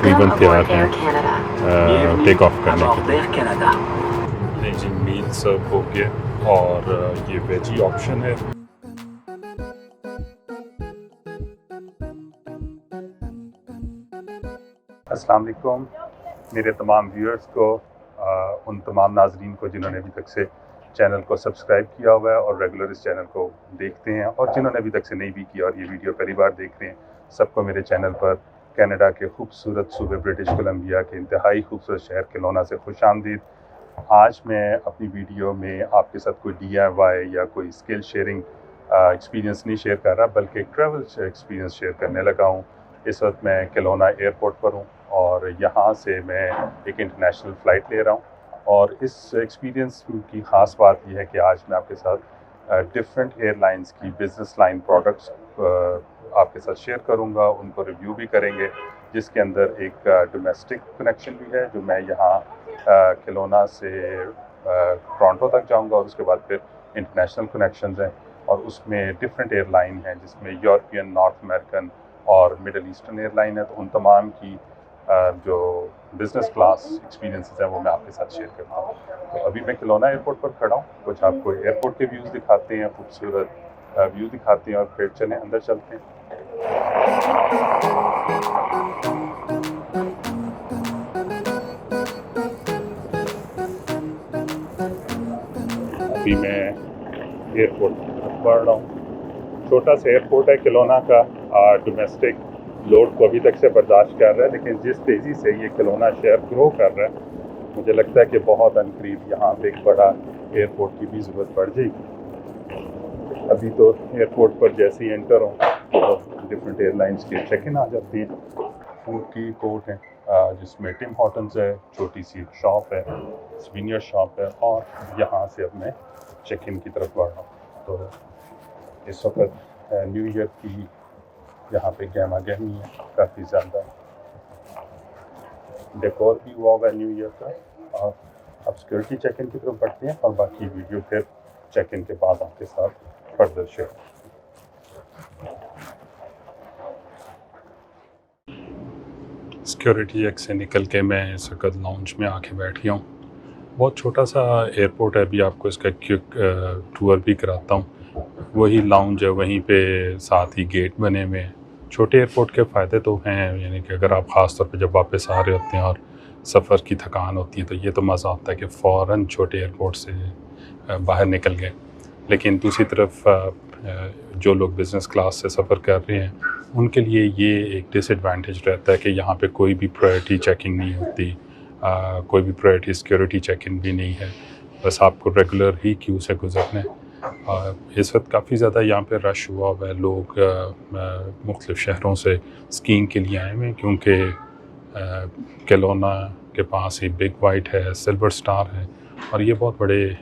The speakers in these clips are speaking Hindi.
तकरीबन तैयार हैं टेक ऑफ करने के लिए। नहीं जी, मील सर्व हो गया और ये वेजी ऑप्शन है। अस्सलाम वालेकुम मेरे तमाम व्यूअर्स को, उन तमाम नाजरीन को जिन्होंने अभी तक से चैनल को सब्सक्राइब किया हुआ है और रेगुलर इस चैनल को देखते हैं, और जिन्होंने अभी तक से नहीं भी किया और ये वीडियो पहली बार देख रहे हैं, सबको मेरे चैनल पर कनाडा के खूबसूरत सूबे ब्रिटिश कोलंबिया के इंतहाई खूबसूरत शहर केलोना से खुशामदीद। आज मैं अपनी वीडियो में आपके साथ कोई DIY या कोई स्किल शेयरिंग एक्सपीरियंस नहीं शेयर कर रहा, बल्कि एक ट्रैवल एक्सपीरियंस शेयर करने लगा हूँ। इस वक्त मैं केलोना एयरपोर्ट पर हूँ और यहाँ से मैं एक इंटरनेशनल फ़्लाइट ले रहा हूँ। और इस एक्सपीरियंस की ख़ास बात यह है कि आज मैं आपके साथ डिफरेंट एयरलाइंस की बिज़नेस लाइन प्रोडक्ट्स आपके साथ शेयर करूँगा, उनको रिव्यू भी करेंगे, जिसके अंदर एक डोमेस्टिक कनेक्शन भी है जो मैं यहाँ केलोना से टोरंटो तक जाऊँगा, और उसके बाद फिर इंटरनेशनल कनेक्शंस हैं और उसमें डिफरेंट एयरलाइन हैं जिसमें यूरोपियन, नॉर्थ अमेरिकन और मिडल ईस्टर्न एयरलाइन है। तो उन तमाम की जो बिज़नेस क्लास एक्सपीरियंसेस हैं वो मैं आपके साथ शेयर करता हूँ। तो अभी मैं केलोना एयरपोर्ट पर खड़ा हूँ, कुछ आपको एयरपोर्ट के व्यूज़ दिखाते हैं, खूबसूरत व्यू दिखाते हैं, और फिर चलें अंदर चलते हैं। अभी मैं एयरपोर्ट की तरफ बढ़ रहा हूँ। छोटा सा एयरपोर्ट है केलोना का, डोमेस्टिक लोड को अभी तक से बर्दाश्त कर रहा है, लेकिन जिस तेज़ी से ये केलोना शहर ग्रो कर रहा है, मुझे लगता है कि बहुत अनकरीब यहाँ पे एक बड़ा एयरपोर्ट की भी ज़रूरत पड़ जाएगी। अभी तो एयरपोर्ट पर जैसे ही एंटर हो तो डिफरेंट एयरलाइंस के चेक इन आ जाती हैं। फूड की कोर्ट है जिसमें टिम हॉर्टन्स है, छोटी सी शॉप है, स्वीनियर शॉप है, और यहाँ से अब मैं चेक इन की तरफ बढ़ रहा हूँ। तो इस वक्त न्यू ईयर की यहाँ पे गहमा गहमी है, काफ़ी ज़्यादा डेकोर भी हुआ होगा न्यू ईयर का। और अब सिक्योरिटी चेक इन की तरफ बढ़ते हैं और बाकी वीडियो फिर चेक इन के बाद आपके साथ फर्दर शेयर। सिक्योरिटी चेक से निकल के मैं इस वक्त लाउंज में आके बैठ गया हूँ। बहुत छोटा सा एयरपोर्ट है, अभी आपको इसका क्विक टूर भी कराता हूँ। वही लाउंज है, वहीं पे साथ ही गेट बने हुए हैं। छोटे एयरपोर्ट के फ़ायदे तो हैं, यानी कि अगर आप ख़ास तौर पे जब वापस आ रहे होते हैं और सफ़र की थकान होती है तो ये तो मज़ा आता है कि फ़ौरन छोटे एयरपोर्ट से बाहर निकल गए। लेकिन दूसरी तरफ जो लोग बिज़नेस क्लास से सफ़र कर रहे हैं उनके लिए ये एक डिसएडवांटेज रहता है कि यहाँ पे कोई भी प्रायोरिटी चेकिंग नहीं होती, कोई भी प्रायोरिटी सिक्योरिटी चेकिंग भी नहीं है, बस आपको रेगुलर ही क्यू से गुजरना है। इस वक्त काफ़ी ज़्यादा यहाँ पे रश हुआ हुआ है, लोग मुख्तलिफ़ शहरों से स्कीइंग के लिए आए हुए हैं, क्योंकि केलोना के पास ही बिग वाइट है, सिल्वर स्टार है, और ये बहुत बड़े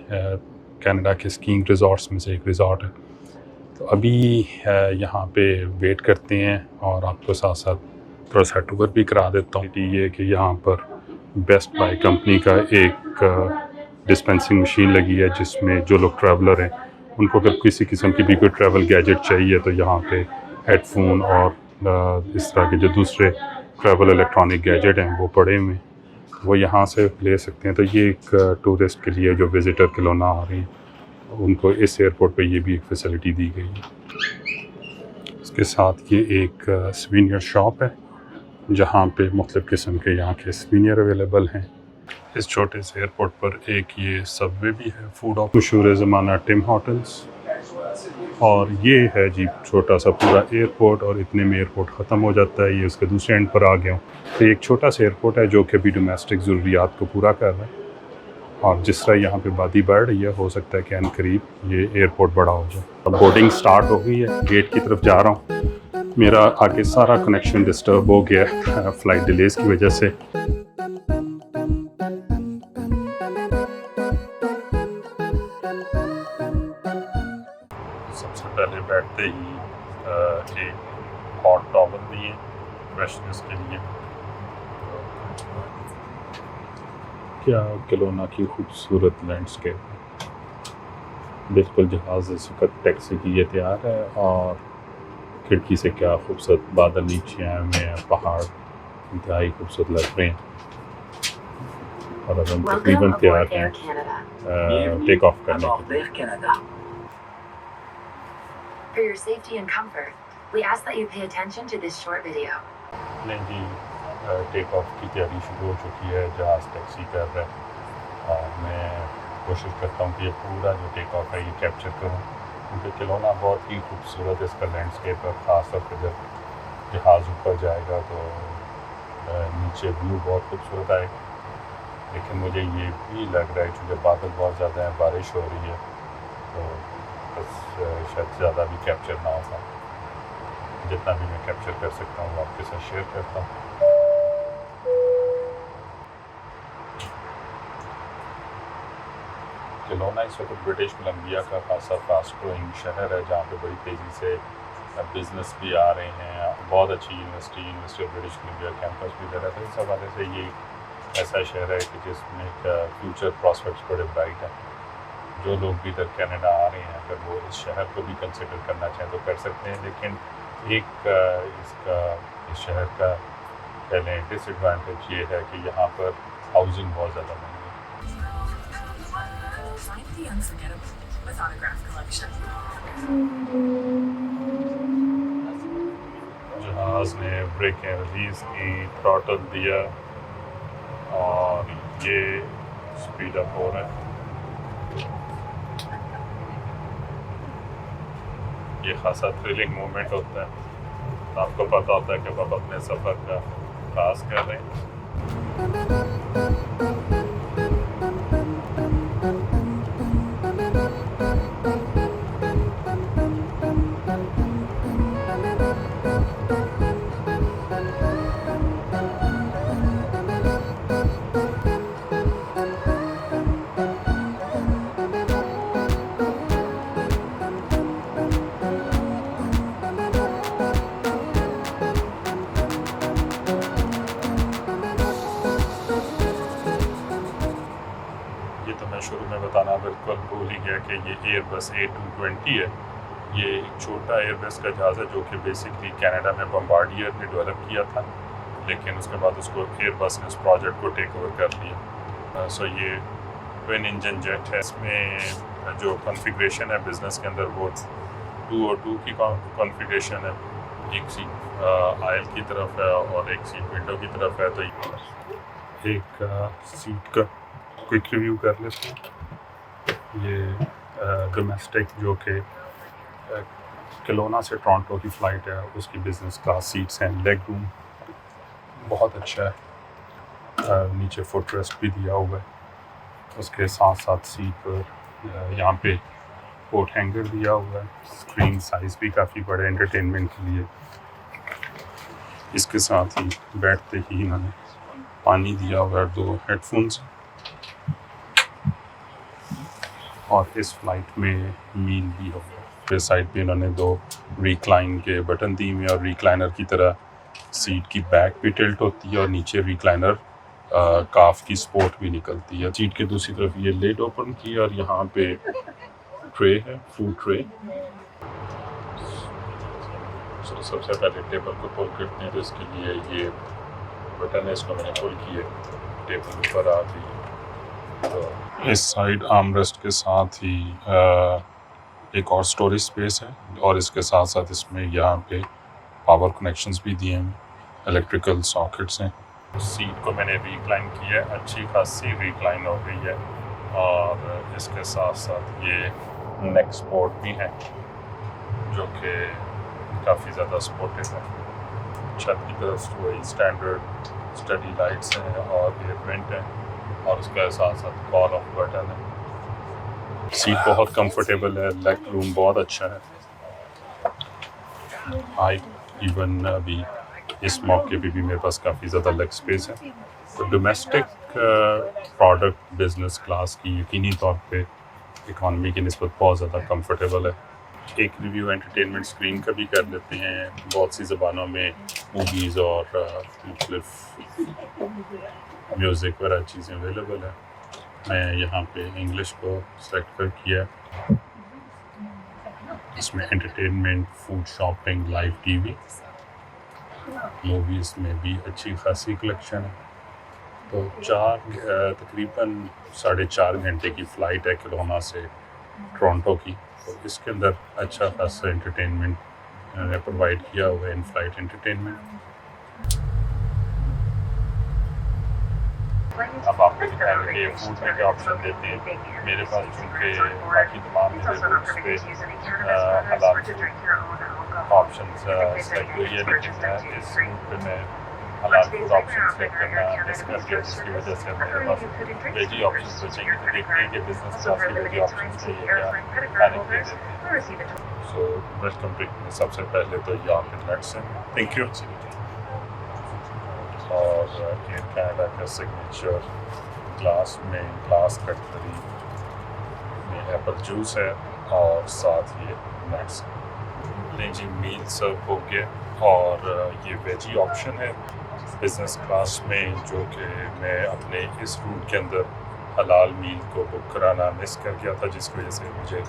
कनाडा के स्कीइंग रिज़ॉर्ट्स में से एक रिज़ॉर्ट है। तो अभी यहाँ पे वेट करते हैं और आपको साथ साथ थोड़ा सा टूर भी करा देता हूँ। ये कि यहाँ पर बेस्ट बाय कंपनी का एक डिस्पेंसिंग मशीन लगी है, जिसमें जो लोग ट्रैवलर हैं उनको अगर किसी किस्म की भी कोई ट्रैवल गैजेट चाहिए तो यहाँ पे हेडफोन और इस तरह के जो दूसरे ट्रैवल इलेक्ट्रॉनिक गैजेट हैं वो पड़े हुए हैं, वो यहाँ से ले सकते हैं। तो ये एक टूरिस्ट के लिए जो विज़िटर केलोना आ रहे हैं उनको इस एयरपोर्ट पे ये भी एक फैसिलिटी दी गई है। इसके साथ ये एक स्वीनियर शॉप है जहाँ पे मुख्तलिफ़ किस्म के यहाँ के स्वीनियर अवेलेबल हैं। इस छोटे से एयरपोर्ट पर एक ये सबवे भी है, फूड ऑफ मशहूर ज़माना टिम हॉर्टन्स। और ये है जी छोटा सा पूरा एयरपोर्ट, और इतने में एयरपोर्ट ख़त्म हो जाता है। ये उसके दूसरे एंड पर आ गया हूँ। तो एक छोटा सा एयरपोर्ट है जो कि अभी डोमेस्टिक ज़रूरियात को पूरा कर रहा है, और जिस तरह यहाँ पे आबादी बढ़ रही है हो सकता है कि अनकरीब ये एयरपोर्ट बड़ा हो जाए। अब बोर्डिंग स्टार्ट हो गई है, गेट की तरफ जा रहा हूँ। मेरा आगे सारा कनेक्शन डिस्टर्ब हो गया फ़्लाइट डिलेज़ की वजह से। सबसे पहले बैठते ही एक हॉट टॉवल दिए फ्रेशनेस के लिए। क्या केलोना की खूबसूरत लैंडस्केप, बिल्कुल जहाज़ इस वक्त टैक्सी के लिए तैयार है, और खिड़की से क्या खूबसूरत बादल नीचे आए हुए हैं, पहाड़ इंतहाई खूबसूरत लग रहे हैं और अब हम तकरीबन तैयार हैं टेक ऑफ करने के लिए। For your safety and comfort, we ask that you pay attention to this short video. नहीं जी, टेक ऑफ की तैयारी शुरू हो चुकी है, जहाज़ टैक्सी कर रहा है और मैं कोशिश करता हूँ कि ये पूरा जो टेक ऑफ है ये कैप्चर करूँ, क्योंकि केलोना बहुत ही खूबसूरत है इसका लैंडस्केप है, ख़ास तौर पर जब जहाज़ ऊपर जाएगा तो नीचे व्यू बहुत खूबसूरत आएगा। लेकिन मुझे ये भी लग रहा है क्योंकि बादल बहुत ज़्यादा हैं, बारिश हो रही है, तो बस शायद ज़्यादा भी कैप्चर ना हो पाए। जितना भी मैं कैप्चर कर सकता हूँ आपके साथ शेयर करता हूँ। केलोना इस वक्त ब्रिटिश कोलंबिया का खासा फास्ट ग्रोइंग शहर है, जहाँ पे बड़ी तेज़ी से बिज़नेस भी आ रहे हैं। बहुत अच्छी university of British Columbia campus भी इधर है, तो इस हवाले से ये ऐसा शहर है कि जिसमें फ्यूचर प्रॉस्पेक्ट्स बड़े ब्राइट हैं। जो लोग भी इधर कनाडा आ रहे हैं, अगर वो इस शहर को भी कंसिडर करना चाहें तो कर सकते हैं। लेकिन एक इस शहर का कह लें डिसएडवांटेज ये है कि यहाँ पर हाउसिंग बहुत ज़्यादा महंगी है। जहाज़ ने ब्रेक रिलीज़ की, थ्रॉटल दिया और ये स्पीड अप हो रहा है। ये खासा थ्रिलिंग मोमेंट होता है, तो आपको पता होता है कि आप अपने सफ़र का आगाज़ कर रहे हैं। शुरू में बताना बिल्कुल भूल ही गया कि ये एयरबस A220 है। ये एक छोटा एयरबस का जहाज़ है जो कि बेसिकली कनाडा में बम्बार्डियर ने डेवलप किया था, लेकिन उसके बाद उसको एयरबस ने इस प्रोजेक्ट को टेक ओवर कर लिया। सो ये ट्विन इंजन जेट है। इसमें जो कॉन्फ़िगरेशन है बिज़नेस के अंदर वो 202 की कॉन्फ़िगरेशन है। एक सीट आयल की तरफ है और एक सीट विंडो की तरफ है। तो एक सीट का क्विक रिव्यू कर लेते हैं। ये डोमेस्टिक जो कि केलोना से टोरंटो की फ़्लाइट है, उसकी बिज़नेस क्लास सीट्स हैं। लेग रूम बहुत अच्छा है, नीचे फुट रेस्ट भी दिया हुआ है। उसके साथ साथ सीट पर यहाँ पे कोट हैंगर दिया हुआ है। स्क्रीन साइज़ भी काफ़ी बड़ा है एंटरटेनमेंट के लिए। इसके साथ ही बैठते ही इन्होंने पानी दिया हुआ है, 2 हेडफोन्स और इस फ्लाइट में मील भी होगा। फिर साइड पे इन्होंने 2 रिक्लाइन के बटन दिए हुए हैं और रिक्लाइनर की तरह सीट की बैक भी टिल्ट होती है और नीचे रिक्लाइनर काफ की सपोर्ट भी निकलती है। सीट के दूसरी तरफ ये लिड ओपन की और यहाँ पे ट्रे है, फूड ट्रे। सबसे पहले टेबल को पुल करते हैं, तो इसके लिए ये बटन है, इसको मैंने पुल किया, टेबल ऊपर आ गई। तो इस साइड आर्मरेस्ट के साथ ही एक और स्टोरेज स्पेस है और इसके साथ साथ इसमें यहाँ पे पावर कनेक्शंस भी दिए हैं, इलेक्ट्रिकल सॉकेट्स हैं। सीट को मैंने रिक्लाइन किया है, अच्छी खासी रिक्लाइन हो गई है और इसके साथ साथ ये नेक सपोर्ट भी है जो कि काफ़ी ज़्यादा सपोर्टिव है। छत की तरफ वही स्टैंडर्ड स्टडी लाइट्स हैं और एयर वेंट है और उसके साथ साथ कॉल ऑफ बटन है। सीट बहुत कंफर्टेबल है, लेग रूम बहुत अच्छा है। इवन अभी इस मौके पे भी मेरे पास काफ़ी ज़्यादा लेग स्पेस है। तो डोमेस्टिक प्रोडक्ट बिज़नेस क्लास की यकीनी तौर पे इकॉनमी की निस्बत बहुत ज़्यादा कंफर्टेबल है। एक रिव्यू एंटरटेनमेंट स्क्रीन का भी कर लेते हैं। बहुत सी ज़बानों में मूवीज़ और मुख्तलिफ म्यूज़िक वगैरह चीज़ें अवेलेबल है। मैं यहाँ पे इंग्लिश को सेलेक्ट कर किया। इसमें entertainment, food, shopping, live TV. Movies में भी अच्छी खासी कलेक्शन है। तो तकरीबन 4.5 घंटे की फ़्लाइट है केलोना से टोरंटो की। तो इसके अंदर अच्छा खासा एंटरटेनमेंट इन्होंने प्रोवाइड किया हुआ है, इन फ्लाइट एंटरटेनमेंट। अब आपको दिखाएंगे कि फूड में क्या ऑप्शन देते हैं। मेरे पास चूँकि बाकी तमाम मेरे रूट्स पे हलाल ऑप्शन सेलेक्ट हुई है, लेकिन मैं इस रूट पे मैं हलाल फूड ऑप्शन सेलेक्ट करना मिस कर गया, जिसकी वजह से मेरे पास वेजी ऑप्शन बचेंगे। तो देखते हैं कि बिजनेस क्लास के वेजी ऑप्शन में ये क्या खाने के लिए देते हैं। So welcome to. सबसे पहले तो यहाँ पे नट्स हैं, थैंक यू। और एयर कनाडा का सिग्नेचर ग्लास कटलरी में एप्पल जूस है और साथ ये नट्स। लें जी, मील सर्व हो गया और ये वेजी ऑप्शन है बिज़नेस क्लास में, जो कि मैं अपने इस रूट के अंदर हलाल मील को बुक कराना मिस कर गया था, जिसकी वजह से मुझे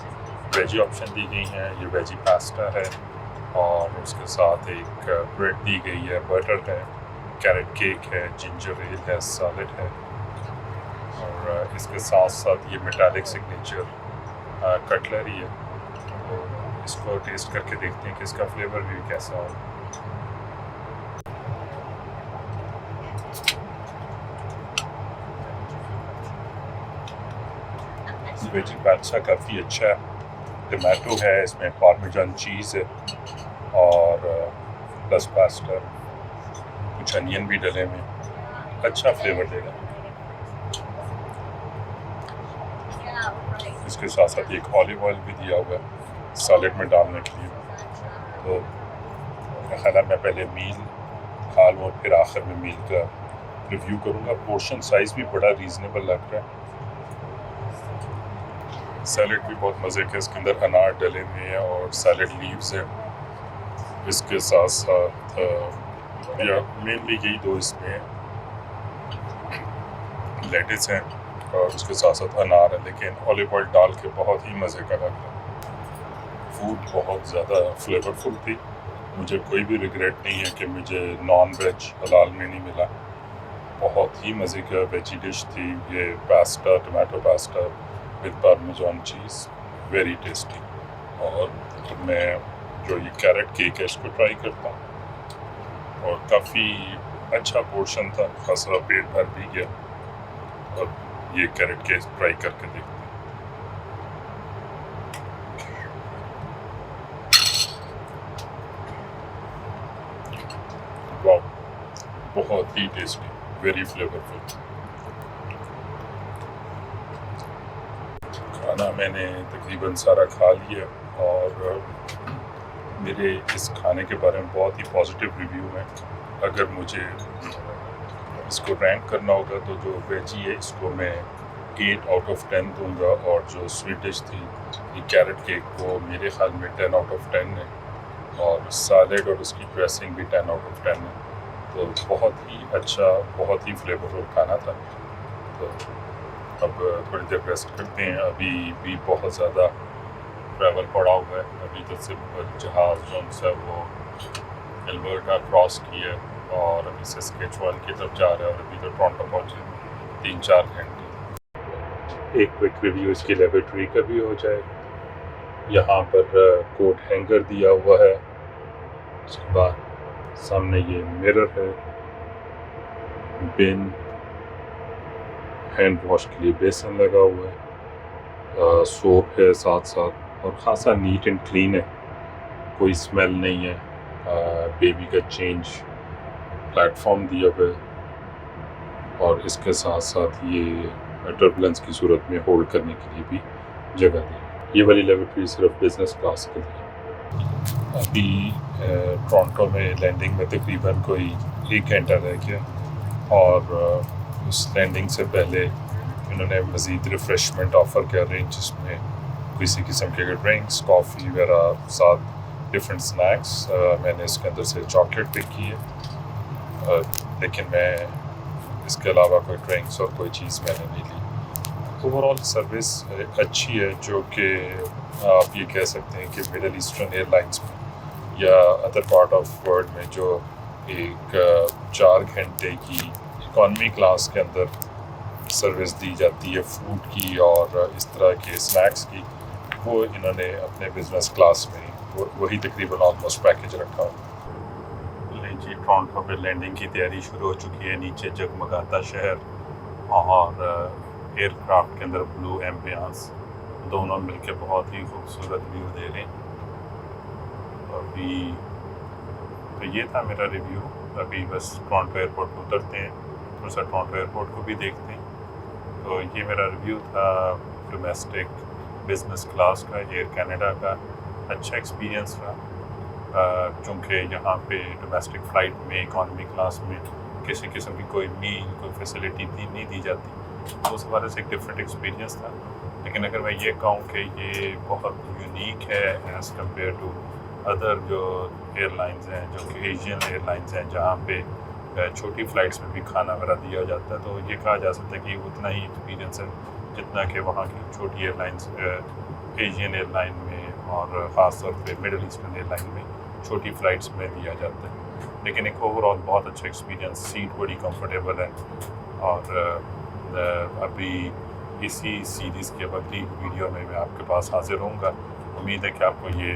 वेजी ऑप्शन दी गई हैं। ये वेजी पास्ता है और उसके साथ एक ब्रेड दी गई है, बटर है, कैरेट केक है, जिंजर एल है, सैलेड है और इसके साथ साथ ये मेटालिक सिग्नेचर कटलरी है। तो इसको टेस्ट करके देखते हैं कि इसका फ्लेवर भी कैसा हो। वेजी पास्ता काफ़ी अच्छा है, टमाटो है, इसमें पार्मेजान चीज़ है और प्लस पास्ता, कुछ अनियन भी डले में, अच्छा फ्लेवर देगा। इसके साथ साथ एक ऑलिव ऑयल भी दिया हुआ है सैलेड में डालने के लिए। तो मेरा ख्याल है मैं पहले मील खा लूँ और फिर आखिर में मील का रिव्यू करूँगा। पोर्शन साइज़ भी बड़ा रीज़नेबल लग रहा है। सैलेड भी बहुत मज़े के, इसके अंदर अनार डले हुए हैं और सैलेड लीव्स हैं। इसके साथ साथ या मेनली यही दो इसमें लेटिस हैं और उसके साथ साथ अनार है, लेकिन ऑलिव ऑयल डाल के बहुत ही मज़े का लग रहा है। फूड बहुत ज़्यादा फ्लेवरफुल थी, मुझे कोई भी रिग्रेट नहीं है कि मुझे नॉन वेज हलाल में नहीं मिला। बहुत ही मज़े का वेजी डिश थी ये, pasta, tomato pasta with parmesan cheese, very tasty. और मैं जो ये कैरेट केक है इसको ट्राई करता हूँ और काफ़ी अच्छा पोर्शन था, खासा पेट भर भी गया। और ये कैरेट केक ट्राई करके देखते हैं। वाह, बहुत ही टेस्टी, वेरी फ्लेवरफुल। खाना मैंने तकरीबन सारा खा लिया और मेरे इस खाने के बारे में बहुत ही पॉजिटिव रिव्यू है। अगर मुझे इसको रैंक करना होगा तो जो वेजी है इसको मैं 8 आउट ऑफ 10 दूंगा और जो स्वीट डिश थी ये कैरेट केक, वो मेरे ख्याल में 10 आउट ऑफ 10 है और सैलेड और उसकी ड्रेसिंग भी 10 आउट ऑफ 10 है। तो बहुत ही अच्छा, बहुत ही फ्लेवरफुल खाना था। तो अब थोड़ी देर रेस्ट करते हैं, अभी भी बहुत ज़्यादा ट्रैवल पड़ा हुआ है। अभी तो सिर्फ जहाज़ जो है वो एल्बर्टा क्रॉस किया और अभी से सस्केचुअन की तरफ जा रहा है और अभी तो टोरंटो पहुँचे 3-4 घंटे। एक क्विक रिव्यू इसकी लेबोरेटरी का भी हो जाए। यहाँ पर कोट हैंगर दिया हुआ है, उसके बाद सामने ये मिरर है, बिन, हैंड वॉश के लिए बेसन लगा हुआ है, सोप है साथ साथ और ख़ासा नीट एंड क्लीन है, कोई स्मेल नहीं है। बेबी का चेंज प्लेटफॉर्म दिया हुआ है और इसके साथ साथ ये टर्बुलेंस की सूरत में होल्ड करने के लिए भी जगह दी। ये वाली लेबोरेटरी सिर्फ बिज़नेस क्लास के लिए। अभी टोरंटो में लैंडिंग में तकरीबन कोई 1 घंटा रह गया और उस लैंडिंग से पहले इन्होंने मज़ीद रिफ़्रेशमेंट ऑफ़र किया अरेंज, जिसमें किसी किस्म के ड्रिंक्स, कॉफ़ी वगैरह, साथ डिफरेंट स्नैक्स। मैंने इसके अंदर से चॉकलेट पिक की है, लेकिन मैं इसके अलावा कोई ड्रिंक्स और कोई चीज़ मैंने नहीं ली। ओवरऑल सर्विस अच्छी है, जो कि आप ये कह सकते हैं कि मिडल ईस्टर्न एयरलाइंस में या अदर पार्ट ऑफ वर्ल्ड में जो एक 4 घंटे की इकॉनमी क्लास के अंदर सर्विस दी जाती है फूड की और इस तरह के स्नैक्स की, वो इन्होंने अपने बिजनेस क्लास में वही तकरीबन ऑलमोस्ट पैकेज रखा है। लीजिए टोरंटो पे लैंडिंग की तैयारी शुरू हो चुकी है। नीचे जगमगाता शहर और एयरक्राफ्ट के अंदर ब्लू एम्बियंस दोनों मिलके बहुत ही खूबसूरत व्यू दे रहे हैं। अभी तो ये था मेरा रिव्यू। अभी बस टोरंटो एयरपोर्ट पर उतरते हैं, थोड़ा सा टोरंटो एयरपोर्ट को भी देखते हैं। तो ये मेरा रिव्यू था डोमेस्टिक बिजनेस क्लास का, एयर कनाडा का। अच्छा एक्सपीरियंस रहा क्योंकि यहाँ पे डोमेस्टिक फ़्लाइट में इकॉनमी क्लास में किसी किस्म की कोई मील कोई फैसिलिटी नहीं दी जाती, तो उस हवाले से एक डिफरेंट एक्सपीरियंस था। लेकिन अगर मैं ये कहूँ कि ये बहुत यूनिक है एज़ कम्पेयर टू अदर जो एयरलाइंस हैं, जो कि एशियन एयरलाइंस हैं, जहाँ पे छोटी फ़्लाइट्स में भी खाना वगैरह दिया जाता है, तो ये कहा जा सकता है कि उतना ही एक्सपीरियंस है जितना कि वहाँ की छोटी एयरलाइंस एशियन एयरलाइन में और ख़ास तौर पे मिडल ईस्टर्न एयरलाइन में छोटी फ़्लाइट्स में दिया जाता है। लेकिन एक ओवरऑल बहुत अच्छा एक्सपीरियंस, सीट बड़ी कंफर्टेबल है। और अभी इसी सीरीज़ के अगली वीडियो में मैं आपके पास हाजिर होऊंगा। उम्मीद है कि आपको ये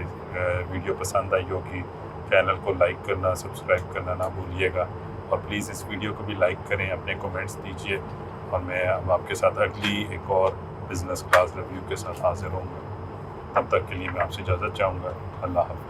वीडियो पसंद आई होगी। चैनल को लाइक करना, सब्सक्राइब करना ना भूलिएगा और प्लीज़ इस वीडियो को भी लाइक करें, अपने कमेंट्स दीजिए और मैं अब आपके साथ अगली एक और बिज़नेस क्लास रिव्यू के साथ हाजिर होऊंगा। तब तक के लिए मैं आपसे इजाज़त चाहूँगा। अल्लाह हाफ़िज़।